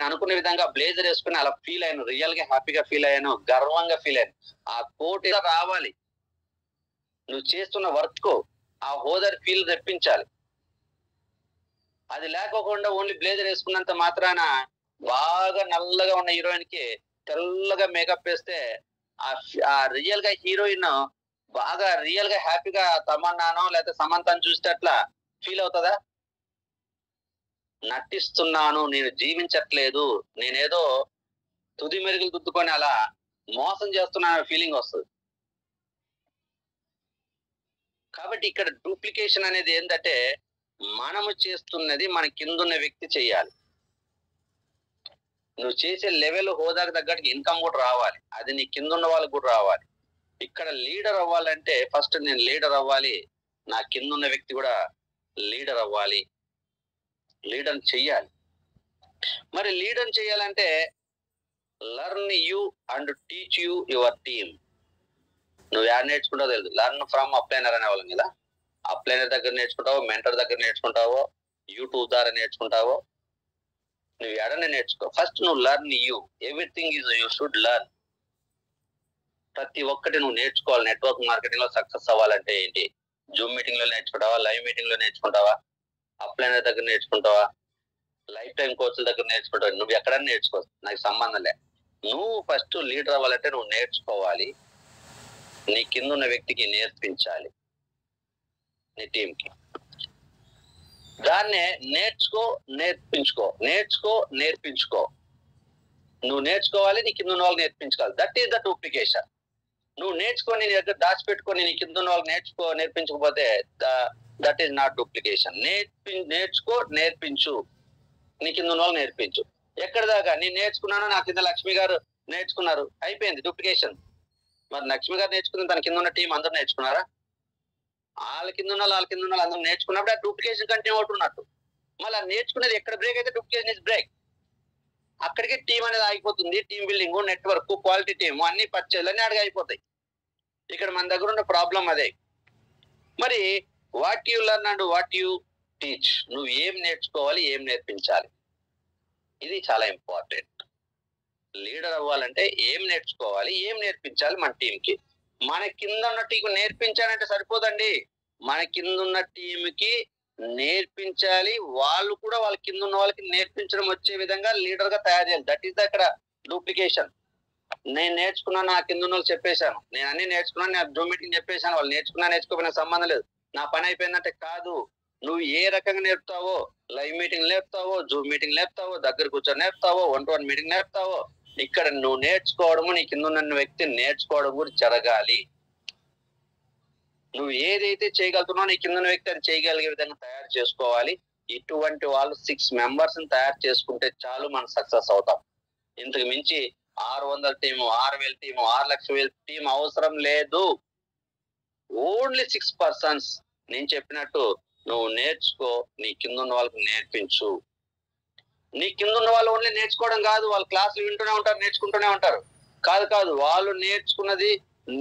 అనుకునే విధంగా బ్లేజర్ వేసుకుని అలా ఫీల్ అయ్యాను, రియల్ గా హ్యాపీగా ఫీల్ అయ్యాను, గర్వంగా ఫీల్ అయ్యాను. ఆ కోట్ రావాలి, నువ్వు చేస్తున్న వర్క్ ఆ హోదర్ ఫీల్ తెప్పించాలి. అది లేకోకుండా ఓన్లీ బ్లేజర్ వేసుకున్నంత మాత్రాన బాగా నల్లగా ఉన్న హీరోయిన్ కి తెల్లగా మేకప్ వేస్తే ఆ రియల్ గా హీరోయిన్ బాగా రియల్ గా హ్యాపీగా తమన్నానో లేకపోతే సమంతను చూస్తే అట్లా ఫీల్ అవుతుందా? నటిస్తున్నాను, నేను జీవించట్లేదు, నేనేదో తుది మెరుగులు దుద్దుకొని అలా మోసం చేస్తున్నాను ఫీలింగ్ వస్తుంది. కాబట్టి ఇక్కడ డూప్లికేషన్ అనేది ఏంటంటే మనము చేస్తున్నది మన కిందున్న వ్యక్తి చేయాలి. నువ్వు చేసే లెవెల్ హోదాకు తగ్గట్టు ఇన్కమ్ కూడా రావాలి, అది నీ కింద ఉన్న వాళ్ళకి కూడా రావాలి. ఇక్కడ లీడర్ అవ్వాలంటే ఫస్ట్ నేను లీడర్ అవ్వాలి, నా కింద ఉన్న వ్యక్తి కూడా లీడర్ అవ్వాలి, లీడర్ చెయ్యాలి. మరి లీడర్ చేయాలంటే learn you and teach you your team. నువ్వు యాడ్ నేర్చుకుంటావు తెలుసు, లర్న్ ఫ్రమ్ అప్లైనర్ అనే వాళ్ళం కదా. అప్లైనర్ దగ్గర నేర్చుకుంటావో, మెంటర్ దగ్గర నేర్చుకుంటావో, యూట్యూబ్ ద్వారా నేర్చుకుంటావో, నువ్వు ఎడనే నేర్చుకో. ఫస్ట్ నువ్వు learn you, everything is you should learn. ప్రతి ఒక్కటి నువ్వు నేర్చుకోవాలి. నెట్వర్క్ మార్కెటింగ్ లో సక్సెస్ అవ్వాలంటే ఏంటి? జూమ్ మీటింగ్ లో నేర్చుకుంటావా, లైవ్ మీటింగ్ లో నేర్చుకుంటావా, అప్లైనర్ దగ్గర నేర్చుకుంటావా, లైఫ్ టైం కోచ్ల దగ్గర నేర్చుకుంటావా, నువ్వు ఎక్కడైనా నేర్చుకో, నాకు సంబంధం లే. నువ్వు ఫస్ట్ లీడర్ అవ్వాలంటే నువ్వు నేర్చుకోవాలి, నీ కింద ఉన్న వ్యక్తికి నేర్పించాలి, నీ టీంకి. దాన్నే నేర్చుకో నేర్పించుకో, నేర్చుకో నేర్పించుకో. నువ్వు నేర్చుకోవాలి, నీ కింద ఉన్న వాళ్ళకి నేర్పించుకోవాలి. That is the duplication. నువ్వు నేర్చుకొని నీ దగ్గర దాచిపెట్టుకొని నీ కింద ఉన్న వాళ్ళకి నేర్పించకపోతే దట్ ఈస్ నాట్ డూప్లికేషన్. నేర్చుకో నేర్పించు, నీ కింద ఉన్న వాళ్ళకి నేర్పించు. ఎక్కడ దాకా నేను నేర్చుకున్నాను, నా కింద లక్ష్మి గారు నేర్చుకున్నారు, అయిపోయింది డూప్లికేషన్. మరి లక్ష్మి గారు నేర్చుకున్న తన కింద ఉన్న టీం అందరూ నేర్చుకున్నారా? వాళ్ళ కింద ఉన్న అందరూ నేర్చుకున్నప్పుడు ఆ డూప్లికేషన్ కంటిన్యూ అవుతున్నట్టు. మళ్ళీ నేర్చుకునేది ఎక్కడ బ్రేక్ అయితే డూప్లికేషన్ ఇస్ బ్రేక్. అక్కడికే టీం అనేది ఆగిపోతుంది. Team building, network, quality team, అన్ని పర్చేలు అన్ని అడిగి అయిపోతాయి. ఇక్కడ మన దగ్గర ఉన్న ప్రాబ్లం అదే. మరి what you learn and what you teach, నువ్వు ఏం నేర్చుకోవాలి, ఏం నేర్పించాలి, ఇది చాలా ఇంపార్టెంట్. లీడర్ అవ్వాలంటే ఏం నేర్చుకోవాలి, ఏం నేర్పించాలి మన టీంకి. మన కింద ఉన్న టీం నేర్పించాలంటే సరిపోదండి, మన కింద ఉన్న టీంకి నేర్పించాలి, వాళ్ళు కూడా వాళ్ళ కింద ఉన్న వాళ్ళకి నేర్పించడం వచ్చే విధంగా లీడర్ గా తయారు చేయాలి. దట్ ఈస్ అక్కడ డూప్లికేషన్. నేను నేర్చుకున్నాను, నా కింద ఉన్న వాళ్ళు చెప్పేశాను, నేను అన్ని నేర్చుకున్నాను, నేను జూమ్ మీటింగ్ చెప్పేశాను, వాళ్ళు నేర్చుకోకపోయినా సంబంధం లేదు, నా పని అయిపోయిందంటే కాదు. నువ్వు ఏ రకంగా నేర్పుతావో, లైవ్ మీటింగ్ నేర్పుతావో, జూమ్ మీటింగ్ నేర్పుతావో, దగ్గర కూర్చొని నేర్పుతావో, 1-to-1 మీటింగ్ నేర్పుతావో, ఇక్కడ నువ్వు నేర్చుకోవడము, నీ కింద ఉన్న వ్యక్తి నేర్చుకోవడం కూడా జరగాలి. నువ్వు ఏదైతే చేయగలుగుతున్నావు, నీ కింద వ్యక్తి అది చేయగలిగే విధంగా తయారు చేసుకోవాలి. ఇటువంటి వాళ్ళు 6 members తయారు చేసుకుంటే చాలు, మనం సక్సెస్ అవుతాం. ఇంతకు మించి 600 టీము, 6000 టీము, 6,00,000 టీం అవసరం లేదు. Only 6 persons. నేను చెప్పినట్టు నువ్వు నేర్చుకో, నీ కింద ఉన్న వాళ్ళకి నేర్పించు. నీ కింద ఉన్న వాళ్ళు ఓన్లీ నేర్చుకోవడం కాదు, వాళ్ళు క్లాసులు వింటూనే ఉంటారు, నేర్చుకుంటూనే ఉంటారు. కాదు, వాళ్ళు నేర్చుకున్నది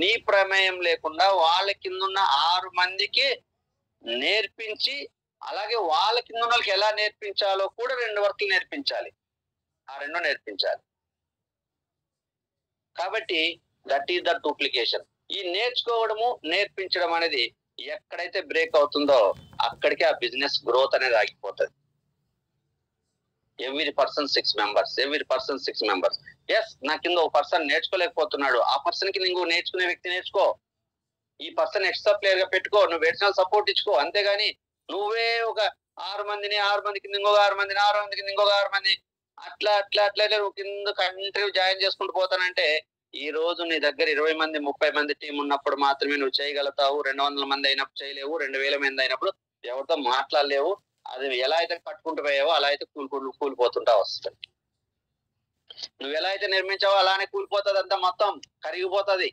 నీ ప్రమేయం లేకుండా వాళ్ళ కింద ఉన్న 6 మందికి నేర్పించి, అలాగే వాళ్ళ కింద ఉన్న వాళ్ళకి ఎలా నేర్పించాలో కూడా 2 వర్క్లు నేర్పించాలి. ఆ 2 నేర్పించాలి. కాబట్టి దట్ ఈస్ ద డూప్లికేషన్. ఈ నేర్చుకోవడము, నేర్పించడం అనేది ఎక్కడైతే బ్రేక్ అవుతుందో అక్కడికి ఆ బిజినెస్ గ్రోత్ అనేది ఆగిపోతుంది. Every person 6 members. ఎస్, నా కింద ఒక పర్సన్ నేర్చుకోలేకపోతున్నాడు, ఆ పర్సన్ కి నువ్వు నేర్చుకునే వ్యక్తి నేర్చుకో. ఈ పర్సన్ ఎక్స్ట్రా ప్లేయర్ గా పెట్టుకో, నువ్వు ఎడిషనల్ సపోర్ట్ ఇచ్చుకో. అంతేగాని నువ్వే ఒక 6 మందికి ఇంకొక 6 మందిని, 6 మందికి ఇంకొక 6 మంది, అట్లా నువ్వు కింద కంటిన్యూ జాయిన్ చేసుకుంటూ పోతానంటే ఈ రోజు నీ దగ్గర 20 మంది 30 మంది టీం ఉన్నప్పుడు మాత్రమే నువ్వు చేయగలుగుతావు. 200 మంది అయినప్పుడు చేయలేవు, 2000 మంది అయినప్పుడు ఎవరితో మాట్లాడలేవు. అది ఎలా అయితే కట్టుకుంటూ పోయావో అలా అయితే కూలిపోతుంటా వస్తుంది. నువ్వు ఎలా అయితే నిర్మించావో అలానే కూలిపోతుంది, అంతా మొత్తం కరిగిపోతుంది.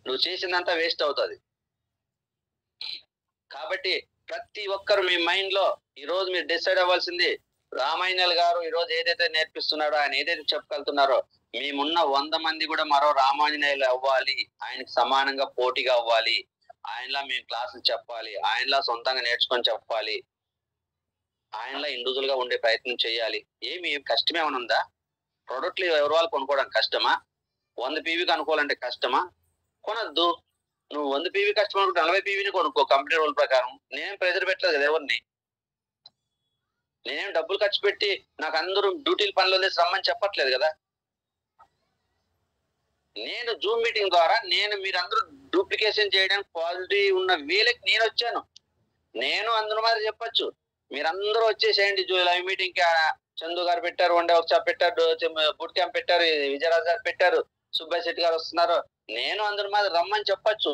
నువ్వు చేసిందంతా వేస్ట్ అవుతుంది. కాబట్టి ప్రతి ఒక్కరు మీ మైండ్ లో ఈ రోజు మీరు డిసైడ్ అవ్వాల్సింది, రామాయణాల్ గారు ఈ రోజు ఏదైతే నేర్పిస్తున్నాడో, ఆయన ఏదైతే చెప్పగలుగుతున్నారో, మేమున్న 100 మంది కూడా మరో రామాంజనేయులు అవ్వాలి, ఆయనకి సమానంగా పోటీగా అవ్వాలి, ఆయనలా మేము క్లాసులు చెప్పాలి, ఆయనలా సొంతంగా నేర్చుకొని చెప్పాలి. ఆయనలా ఇండివిజువల్ గా ఉండే ప్రయత్నం చేయాలి. ఏమి కష్టమేమైనా ఉందా? ప్రొడక్ట్లు ఎవరి వాళ్ళు కొనుక్కోవడం కష్టమా? 100 పీవీకి అనుకోవాలంటే కష్టమా? కొనొద్దు. నువ్వు 100 పీవీ కష్టం అనుకుంటే 40 పీవీని కొనుక్కో కంపెనీ రూల్ ప్రకారం. నేనేం ప్రెజర్ పెట్టలేదు కదా ఎవరిని. నేనేం డబ్బులు ఖర్చు పెట్టి నాకు అందరూ డ్యూటీలు పనులు వదిలేసి రమ్మని చెప్పట్లేదు కదా. నేను జూమ్ మీటింగ్ ద్వారా మీరందరూ డూప్లికేషన్ చేయడానికి క్వాలిటీ ఉన్న వేలకి నేను వచ్చాను. నేను అందులో మరి చెప్పొచ్చు, మీరందరూ వచ్చేసేయండి లైవ్ మీటింగ్ కి. చందు గారు పెట్టారు, వన్ డే వర్క్షాప్ పెట్టారు, బూట్ క్యాంప్ పెట్టారు, విజయరాజ్ గారు పెట్టారు, సుబ్బయ్య శెట్టి గారు వస్తున్నారు. నేను అందరి మీద రమ్మని చెప్పొచ్చు.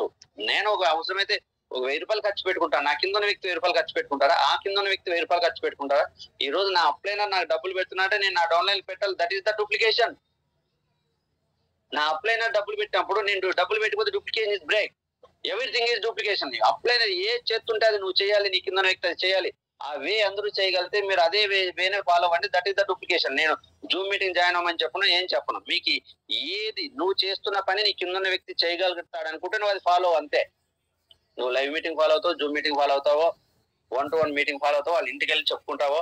నేను ఒక అవసరమైతే ఒక 1000 రూపాయలు ఖర్చు పెట్టుకుంటాను. నా కింద వ్యక్తి 1000 రూపాయలు ఖర్చు పెట్టుకుంటారా? ఆ కింద వ్యక్తి 1000 రూపాయలు ఖర్చు పెట్టుకుంటారా? ఈ రోజు నా అప్లైనర్ నాకు డబ్బులు పెడుతున్నట్టే నేను నా డౌన్లైన్ పెట్టాలి. That is the duplication. నా అప్లైనర్ డబ్బులు పెట్టినప్పుడు నేను డబ్బులు పెట్టిపోతే duplication is break. Everything is duplication. Upliner ఏ చేస్తుంటే అది నువ్వు చేయాలి, నీ కింద వ్యక్తి అది చేయాలి. ఆ వే అందరూ చేయగలిగితే మీరు అదే వేనే ఫాలో అవ్వండి. That is the duplication. నేను జూమ్ మీటింగ్ జాయిన్ అవ్వమని చెప్పను, ఏం చెప్పను. మీకు ఏది నువ్వు చేస్తున్న పని నీ కింద వ్యక్తి చేయగలుగుతాడు అనుకుంటే నువ్వు అది ఫాలో అంతే. నువ్వు లైవ్ మీటింగ్ ఫాలో అవుతావు, జూమ్ మీటింగ్ ఫాలో అవుతావో, 1-to-1 మీటింగ్ ఫాలో అవుతావో, వాళ్ళ ఇంటికి వెళ్ళి చెప్పుకుంటావో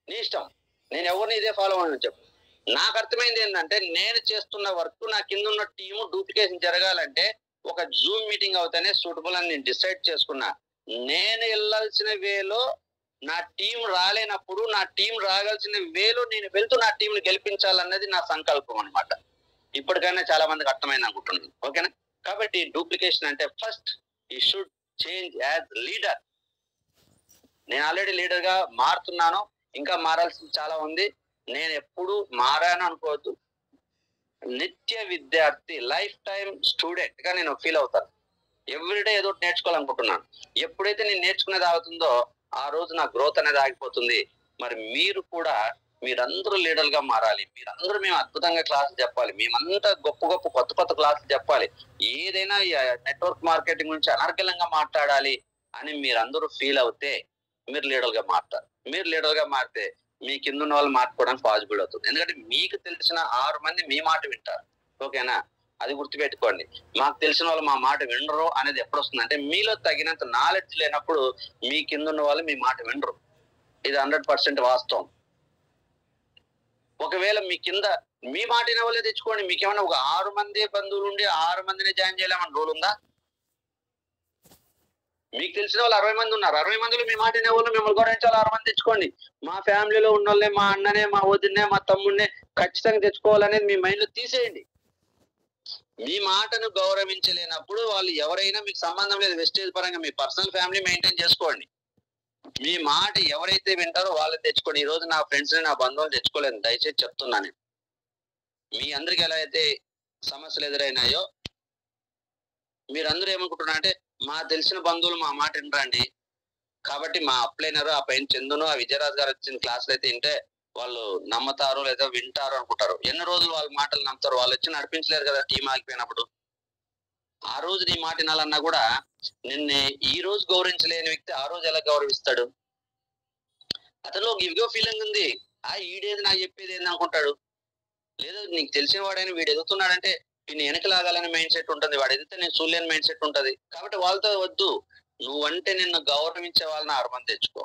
నీ ఇష్టం. నేను ఎవరిని ఇదే ఫాలో అవ్వని చెప్పు. నాకు అర్థమైంది ఏంటంటే, నేను చేస్తున్న వర్క్ నా కింద ఉన్న టీము డూప్లికేషన్ జరగాలంటే ఒక జూమ్ మీటింగ్ అవుతానే సూటబుల్ అని నేను డిసైడ్ చేసుకున్నా. నేను వెళ్ళాల్సిన వేలో నా టీం రాలేనప్పుడు నా టీం రాగాల్సిన వేలో నేను వెళ్తూ నా టీంని గెలిపించాలన్నది నా సంకల్పం అనమాట. ఇప్పటికైనా చాలా మందికి అర్థమైంది అనుకుంటున్నాను. ఓకేనా? కాబట్టి డూప్లికేషన్ అంటే first you should change as leader. నేను ఆల్రెడీ లీడర్ గా మారుతున్నాను, ఇంకా మారాల్సింది చాలా ఉంది. నేను ఎప్పుడు మారాను అనుకోవద్దు. నిత్య విద్యార్థి, లైఫ్ టైం స్టూడెంట్ గా నేను ఫీల్ అవుతాను. ఎవ్రీడే ఏదో నేర్చుకోవాలనుకుంటున్నాను. ఎప్పుడైతే నేను నేర్చుకునేది ఆగుతుందో ఆ రోజు నా గ్రోత్ అనేది ఆగిపోతుంది. మరి మీరు కూడా మీరందరూ లీడర్ గా మారాలి. మీరందరూ మేము అద్భుతంగా క్లాసులు చెప్పాలి, మేమంతా గొప్ప కొత్త క్లాసులు చెప్పాలి, ఏదైనా నెట్వర్క్ మార్కెటింగ్ గురించి అనర్గళంగా మాట్లాడాలి అని మీరందరూ ఫీల్ అవుతే మీరు లీడర్ గా మారుతారు. మీరు లీడర్ గా మారితే మీ కింద ఉన్న వాళ్ళు మార్చుకోవడానికి పాసిబుల్ అవుతుంది. ఎందుకంటే మీకు తెలిసిన 6 మంది మీ మాట వింటారు. ఓకేనా? అది గుర్తుపెట్టుకోండి. మాకు తెలిసిన వాళ్ళు మా మాట వినరు అనేది ఎప్పుడు వస్తుంది అంటే, మీలో తగినంత నాలెడ్జ్ లేనప్పుడు మీ కింద ఉన్న వాళ్ళు మీ మాట వినరు. ఇది 100% వాస్తవం. ఒకవేళ మీ కింద మీ మాట వినవలే తెచ్చుకోండి. మీకేమన్నా ఒక 6 మంది బంధువులు ఉండి 6 మందిని జాయిన్ చేయలేమని రూల్ ఉందా? మీకు తెలిసిన వాళ్ళు 60 మంది ఉన్నారు. 60 మందిలో మీ మాట వినేవాళ్ళు మిమ్మల్ని గౌరవించాలి 6 మంది తెచ్చుకోండి. మా ఫ్యామిలీలో ఉన్న వాళ్ళే, మా అన్ననే, మా వదినే, మా తమ్ముడినే ఖచ్చితంగా తెచ్చుకోవాలనేది మీ మైండ్ లో తీసేయండి. మీ మాటను గౌరవించలేనప్పుడు వాళ్ళు ఎవరైనా మీకు సంబంధం లేదు. వెస్టేజ్ పరంగా మీ పర్సనల్ ఫ్యామిలీ మెయింటైన్ చేసుకోండి. మీ మాట ఎవరైతే వింటారో వాళ్ళని తెచ్చుకోండి. ఈ రోజు నా ఫ్రెండ్స్ ని, నా బంధువులు తెచ్చుకోలేదు, దయచేసి చెప్తున్నాను. మీ అందరికి ఎలా అయితే సమస్యలు ఎదురైనాయో మీరందరూ ఏమనుకుంటున్నారు అంటే, మా తెలిసిన బంధువులు మా మాట వినరండి, కాబట్టి మా అప్లైనర్, ఆ పైన చందును, ఆ విజయరాజ్ గారు వచ్చిన క్లాసులు అయితే వింటే వాళ్ళు నమ్మతారు లేదా వింటారు అనుకుంటారు. ఎన్ని రోజులు వాళ్ళ మాటలు నమ్ముతారు? వాళ్ళు వచ్చి నడిపించలేరు కదా టీం ఆగిపోయినప్పుడు. ఆ రోజు నీ మాట వినాలన్నా కూడా నిన్ను ఈ రోజు గౌరవించలేని వ్యక్తి ఆ రోజు ఎలా గౌరవిస్తాడు? అతను ఒక ఇగో ఫీలింగ్ ఉంది. ఈడేది నాకు చెప్పేది ఏంది అనుకుంటాడు. లేదా నీకు తెలిసిన వాడైనా వీడు ఎదుగుతున్నాడంటే వీడిని వెనక లాగాలని మైండ్ సెట్ ఉంటుంది. వాడు ఎదిగితే నేను చూడలేని మైండ్ సెట్ ఉంటుంది. కాబట్టి వాళ్ళతో వద్దు. నువ్వంటే నిన్ను గౌరవించే వాళ్ళని 6 మంది తెచ్చుకో.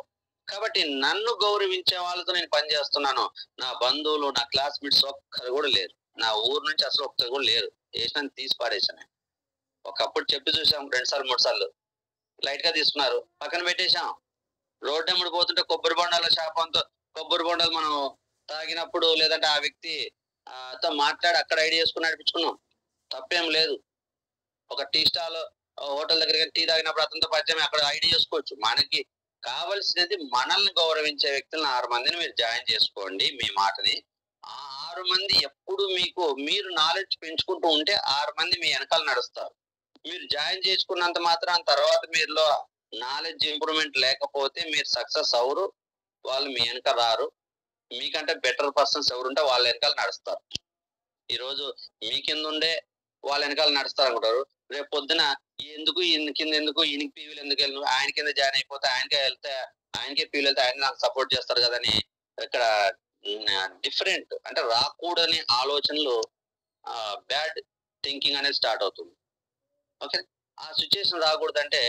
కాబట్టి నన్ను గౌరవించే వాళ్ళతో నేను పని చేస్తున్నాను. నా బంధువులు, నా క్లాస్మేట్స్ ఒక్కరు కూడా లేరు. నా ఊరు నుంచి అసలు ఒక్కరు కూడా లేరు. వేసినాను, తీసి పారేసాను. ఒకప్పుడు చెప్పి చూసాం 2 సార్లు 3 సార్లు, లైట్ గా తీసుకున్నారు, పక్కన పెట్టేశాం. రోడ్డు ఎమ్మడి పోతుంటే కొబ్బరి బొండాల శాపంతో కొబ్బరి బొండాలు మనం తాగినప్పుడు లేదంటే ఆ వ్యక్తి తో మాట్లాడి అక్కడ ఐడి చేసుకుని నడిపించుకున్నాం. తప్పేం లేదు. ఒక టీ స్టాల్ హోటల్ దగ్గర టీ తాగినప్పుడు అతనితో పరిచయం అక్కడ ఐడి చేసుకోవచ్చు. మనకి కావలసినది మనల్ని గౌరవించే వ్యక్తులను 6 మందిని మీరు జాయిన్ చేసుకోండి. మీ మాటని ఆ 6 మంది ఎప్పుడు మీరు నాలెడ్జ్ పెంచుకుంటూ ఉంటే 6 మంది మీ వెనకాల నడుస్తారు. మీరు జాయిన్ చేసుకున్నంత మాత్రం తర్వాత మీరులో నాలెడ్జ్ ఇంప్రూవ్మెంట్ లేకపోతే మీరు సక్సెస్ అవరు. వాళ్ళు మీ వెనక రారు. మీకంటే బెటర్ పర్సన్స్ ఎవరుంటే వాళ్ళ వెనకాల నడుస్తారు. ఈరోజు మీ కింద ఉండే వాళ్ళ వెనకాల నడుస్తారు అనుకుంటారు. రేపు పొద్దున ఎందుకు ఈయన కింద ఎందుకు, ఈయనకి పీవీలు ఎందుకు వెళ్ళను, ఆయన కింద జాయిన్ అయిపోతే ఆయనకే పీవీలు వెళ్తే ఆయన నాకు సపోర్ట్ చేస్తారు కదని ఇక్కడ డిఫరెంట్ అంటే రాకూడని ఆలోచనలు, బ్యాడ్ థింకింగ్ అనేది స్టార్ట్ అవుతుంది. ఓకే, ఆ సిచ్యుయేషన్ రాకూడదంటే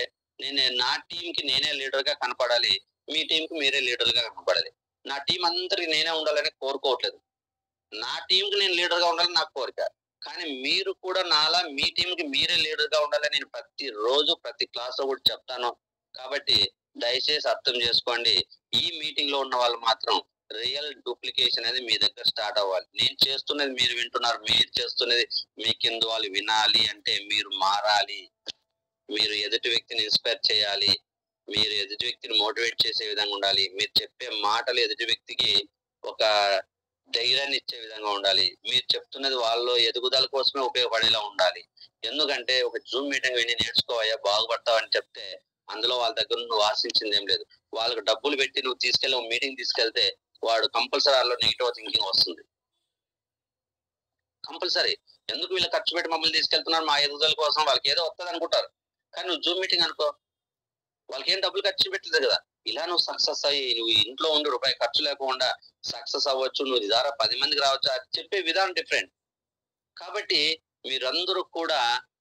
నా టీంకి నేనే లీడర్ గా కనపడాలి. మీ టీంకి మీరే లీడర్గా కనపడాలి. నా టీం అందరికి నేనే ఉండాలని కోరుకోవట్లేదు. నా టీంకి నేను లీడర్గా ఉండాలని నాకు కోరిక. కానీ మీరు కూడా నాలా మీ టీంకి మీరే లీడర్గా ఉండాలని నేను ప్రతిరోజు ప్రతి క్లాస్‌లో కూడా చెప్తాను. కాబట్టి దయచేసి అర్థం చేసుకోండి. ఈ మీటింగ్‌లో ఉన్న వాళ్ళు మాత్రం రియల్ డూప్లికేషన్ అనేది మీ దగ్గర స్టార్ట్ అవ్వాలి. నేను చేస్తున్నది మీరు వింటున్నారు. మీరు చేస్తున్నది మీ కింద వాళ్ళు వినాలి అంటే మీరు మారాలి. మీరు ఎదుటి వ్యక్తిని ఇన్స్పైర్ చేయాలి. మీరు ఎదుటి వ్యక్తిని మోటివేట్ చేసే విధంగా ఉండాలి. మీరు చెప్పే మాటలు ఎదుటి వ్యక్తికి ఒక ధైర్యాన్ని ఇచ్చే విధంగా ఉండాలి. మీరు చెప్తున్నది వాళ్ళలో ఎదుగుదల కోసమే ఉపయోగపడేలా ఉండాలి. ఎందుకంటే ఒక జూమ్ మీటింగ్ విని నేర్చుకోవయ్యా బాగుపడతావని చెప్తే అందులో వాళ్ళ దగ్గర నువ్వు ఆశించింది ఏం లేదు. వాళ్ళకి డబ్బులు పెట్టి నువ్వు తీసుకెళ్ళి ఒక మీటింగ్ తీసుకెళ్తే వాడు కంపల్సరీ వాళ్ళలో నెగిటివ్ థింకింగ్ వస్తుంది. కంపల్సరీ. ఎందుకు వీళ్ళు ఖర్చు పెట్టి మమ్మల్ని తీసుకెళ్తున్నారు మా ఎదుగుదల కోసం, వాళ్ళకి ఏదో వస్తది అనుకుంటారు. కానీ నువ్వు జూమ్ మీటింగ్ అనుకో, వాళ్ళకేం డబ్బులు ఖర్చు పెట్టలేదు కదా. ఇలా నువ్వు సక్సెస్ అయ్యి నువ్వు ఇంట్లో ఉండి రూపాయి ఖర్చు లేకుండా సక్సెస్ అవ్వచ్చు. నువ్వు ద్వారా 10 మందికి రావచ్చు. అది చెప్పే విధానం డిఫరెంట్. కాబట్టి మీరందరూ కూడా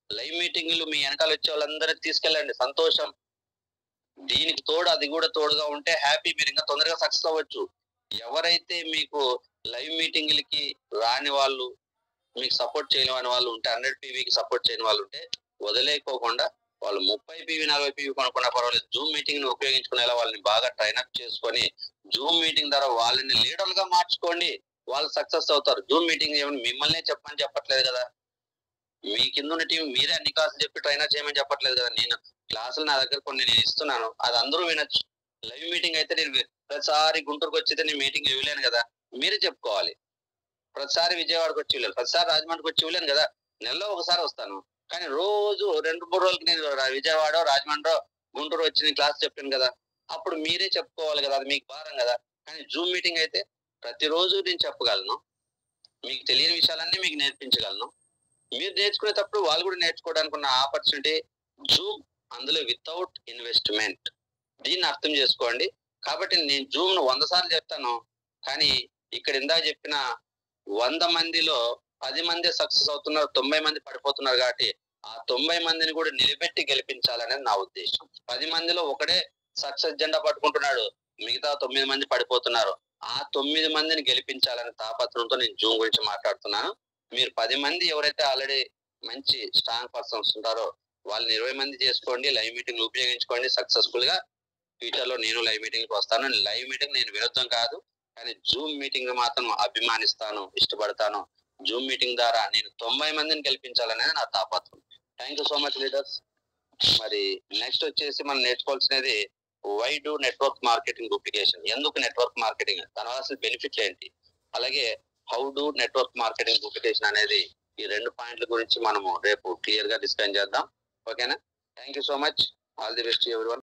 లైవ్ మీటింగ్‌లు మీ వెనకాల వచ్చే వాళ్ళందరిని తీసుకెళ్ళండి. సంతోషం. దీనికి తోడు అది కూడా తోడుగా ఉంటే హ్యాపీ. మీరు ఇంకా తొందరగా సక్సెస్ అవ్వచ్చు. ఎవరైతే మీకు లైవ్ మీటింగ్‌లకి రాని వాళ్ళు, మీకు సపోర్ట్ చేయని వాళ్ళు ఉంటే 100 పీవీకి సపోర్ట్ చేయని వాళ్ళు ఉంటే వదిలేయకోకుండా వాళ్ళు 30 పీవీ 40 పీవీ కొనుక్కున్నా పర్వాలేదు. జూమ్ మీటింగ్ ని ఉపయోగించుకునేలా వాళ్ళని బాగా ట్రైన్ అప్ చేసుకొని జూమ్ మీటింగ్ ద్వారా వాళ్ళని లీడర్లుగా మార్చుకోండి. వాళ్ళు సక్సెస్ అవుతారు. జూమ్ మీటింగ్ ఏమని మిమ్మల్నే చెప్పమని చెప్పట్లేదు కదా. మీ కింద ఉన్న టీం మీరే అన్ని క్లాసులు చెప్పి ట్రైనర్ చేయమని చెప్పట్లేదు కదా. నేను క్లాసులు నా దగ్గర కొన్ని నేను ఇస్తున్నాను. అది అందరూ వినొచ్చు. లైవ్ మీటింగ్ అయితే నేను ప్రతిసారి గుంటూరుకు వచ్చితే నేను మీటింగ్ ఇవ్వలేను కదా. మీరే చెప్పుకోవాలి. ప్రతిసారి విజయవాడకు వచ్చి వెళ్ళాను. ప్రతిసారి రాజమండ్రికి వచ్చి వెళ్ళాను కదా. నెలలో ఒకసారి వస్తాను. కానీ రోజు 2-3 రోజులకి నేను విజయవాడ, రాజమండ్రి, గుంటూరు వచ్చి నేను క్లాస్ చెప్పాను కదా. అప్పుడు మీరే చెప్పుకోవాలి కదా. అది మీకు భారం కదా. కానీ జూమ్ మీటింగ్ అయితే ప్రతిరోజు నేను చెప్పగలను. మీకు తెలియని విషయాలన్నీ మీకు నేర్పించగలను. మీరు నేర్చుకునేటప్పుడు వాళ్ళు కూడా నేర్చుకోవడానికి ఉన్న ఆపర్చునిటీ జూమ్. అందులో వితౌట్ ఇన్వెస్ట్మెంట్. దీన్ని అర్థం చేసుకోండి. కాబట్టి నేను జూమ్ ను 100 సార్లు చెప్తాను. కానీ ఇక్కడ ఇందాక చెప్పిన 100 మందిలో 10 మందే సక్సెస్ అవుతున్నారు. 90 మంది పడిపోతున్నారు కాబట్టి ఆ 90 మందిని కూడా నిలబెట్టి గెలిపించాలనేది నా ఉద్దేశం. 10 మందిలో ఒకడే సక్సెస్ జెండా పట్టుకుంటున్నాడు. మిగతా 9 మంది పడిపోతున్నారు. ఆ 9 మందిని గెలిపించాలనే తాపత్రంతో నేను జూమ్ గురించి మాట్లాడుతున్నాను. మీరు 10 మంది ఎవరైతే ఆల్రెడీ మంచి స్ట్రాంగ్ పర్సన్స్ ఉంటారో వాళ్ళని 20 మంది చేసుకోండి. లైవ్ మీటింగ్ ఉపయోగించుకోండి సక్సెస్ఫుల్ గా. ఫ్యూచర్ లో నేను లైవ్ మీటింగ్ వస్తాను. లైవ్ మీటింగ్ నేను విరుద్ధం కాదు. కానీ జూమ్ మీటింగ్ మాత్రం అభిమానిస్తాను, ఇష్టపడతాను. జూమ్ మీటింగ్ ద్వారా నేను 90 మందిని గెలిపించాలనేది నా తాపత్రం. Thank you so much leaders. మరి నెక్స్ట్ వచ్చేసి మనం నేర్చుకోవాల్సినది why do network marketing duplication. ఎందుకు నెట్వర్క్ మార్కెటింగ్, దాని వల్ల అసలు బెనిఫిట్ ఏంటి, అలాగే how do network marketing duplication అనేది ఈ 2 పాయింట్ల గురించి మనము రేపు క్లియర్ గా డిస్కస్ చేద్దాం. ఓకేనా. Thank you so much. All the best everyone.